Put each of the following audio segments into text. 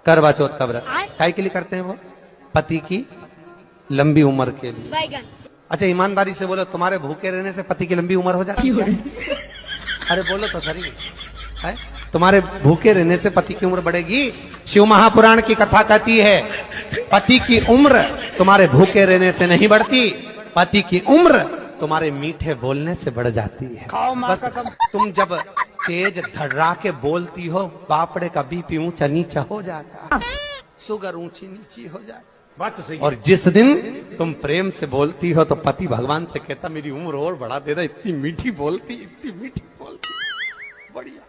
करवा चौथ का व्रत काय के लिए करते हैं वो? पति की लंबी उम्र के लिए। अच्छा ईमानदारी से बोलो, तुम्हारे भूखे रहने से पति की लंबी उम्र हो जाती है? अरे बोलो तो सही है, तुम्हारे भूखे रहने से पति की उम्र बढ़ेगी? शिव महापुराण की कथा कहती है पति की उम्र तुम्हारे भूखे रहने से नहीं बढ़ती, पति की उम्र तुम्हारे मीठे बोलने से बढ़ जाती है। बस तुम जब तेज धड़रा के बोलती हो, बापड़े का बीपी ऊंचा नीचा हो जाता, शुगर ऊंची नीची हो जाए। बात तो सही है। और जिस दिन तुम प्रेम से बोलती हो तो पति भगवान से कहता मेरी उम्र और बढ़ा दे रहा, इतनी मीठी बोलती, इतनी मीठी बोलती। बढ़िया।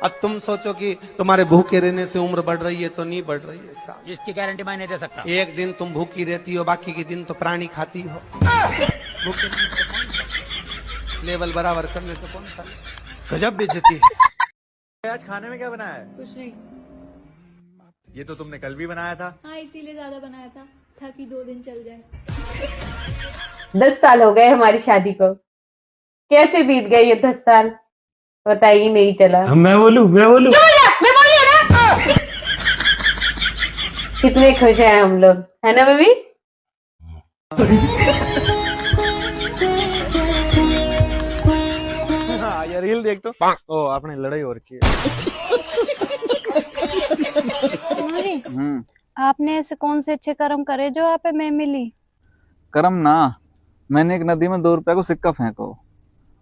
अब तुम सोचो कि तुम्हारे भूखे रहने से उम्र बढ़ रही है, तो नहीं बढ़ रही है साहब। इसकी गारंटी मैं नहीं दे सकता। एक दिन तुम भूखी रहती हो, बाकी के दिन तो प्राणी खाती हो। भूखे रहने से कौन सा? लेवल बराबर करने से कौन सा? गजब बेइज्जती है। आज खाने में क्या बनाया है? कुछ नहीं। ये तो तुमने कल भी बनाया था। हाँ इसीलिए ज्यादा बनाया था कि 2 दिन चल जाए। 10 साल हो गए हमारी शादी को, कैसे बीत गए ये 10 साल पता ही नहीं चला। मैं बोलूं मैं बोली ना। कितने खुश हैं हम लोग, है ना बेबी? हाँ, ये रील देख तो ओ आपने लड़ाई और की। आपने ऐसे कौन से अच्छे कर्म करे जो आप पे मैं मिली? कर्म ना, मैंने एक नदी में 2 रुपया को सिक्का फेंको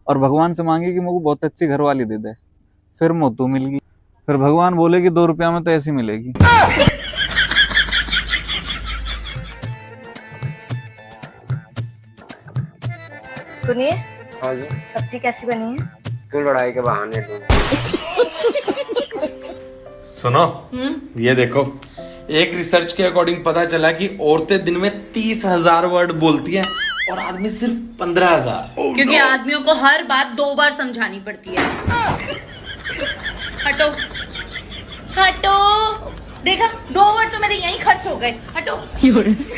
और भगवान से मांगी कि मुझे बहुत अच्छी घरवाली दे दे, फिर मोतू मिल गई। फिर भगवान बोले कि 2 रुपया में तो ऐसी मिलेगी। सुनिए। हाँ जी। सब्जी कैसी बनी है? क्यों लड़ाई के बहाने सुनो, ये देखो, एक रिसर्च के अकॉर्डिंग पता चला कि औरतें दिन में 30,000 वर्ड बोलती हैं और आदमी सिर्फ 15,000। क्योंकि आदमियों को हर बात 2 बार समझानी पड़ती है। हटो हटो, देखा 2 वर्ड तो मेरे यहीं खर्च हो गए। हटो।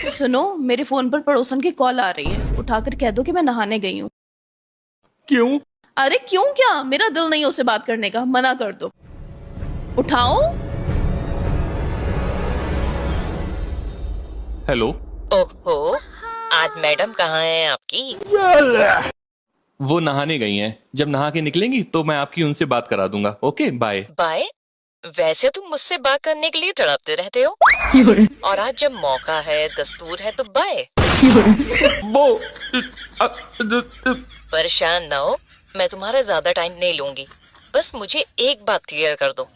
सुनो, मेरे फोन पर पड़ोसन की कॉल आ रही है, उठाकर कह दो कि मैं नहाने गई हूँ। क्यों? अरे क्यों क्या, मेरा दिल नहीं उससे बात करने का, मना कर दो। उठाओ। हेलो। ओहो, आज मैडम कहाँ है आपकी? वो नहाने गई हैं, जब नहा के निकलेंगी तो मैं आपकी उनसे बात करा दूंगा। Okay bye. बाय? वैसे तुम मुझसे बात करने के लिए तड़पते रहते हो, और आज जब मौका है, दस्तूर है, तो बाय। वो परेशान ना हो, मैं तुम्हारा ज्यादा टाइम नहीं लूंगी, बस मुझे एक बात क्लियर कर दो।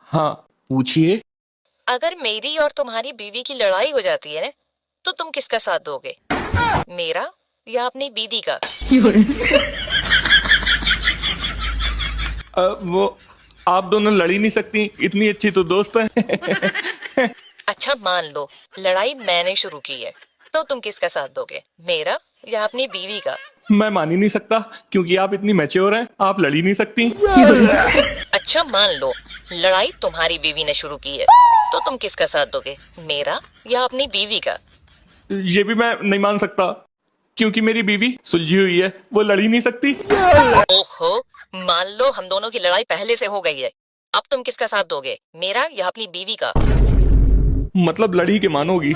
हाँ पूछिए। अगर मेरी और तुम्हारी बीवी की लड़ाई हो जाती है ना, तो तुम किसका साथ दोगे, मेरा या अपनी बीवी का? वो आप दोनों लड़ ही नहीं सकती, इतनी अच्छी तो दोस्त है। अच्छा मान लो लड़ाई मैंने शुरू की है, तो तुम किसका साथ दोगे, मेरा या अपनी बीवी का? मैं मान ही नहीं सकता, क्योंकि आप इतनी मैच्योर हैं, आप लड़ ही नहीं सकती। अच्छा मान लो लड़ाई तुम्हारी बीवी ने शुरू की है, तो तुम किसका साथ दोगे, मेरा या अपनी बीवी का? ये भी मैं नहीं मान सकता, क्योंकि मेरी बीवी सुलझी हुई है, वो लड़ ही नहीं सकती। ओहो, मान लो हम दोनों की लड़ाई पहले से हो गई है, अब तुम किसका साथ दोगे, मेरा या अपनी बीवी का? मतलब लड़ी के मानोगी।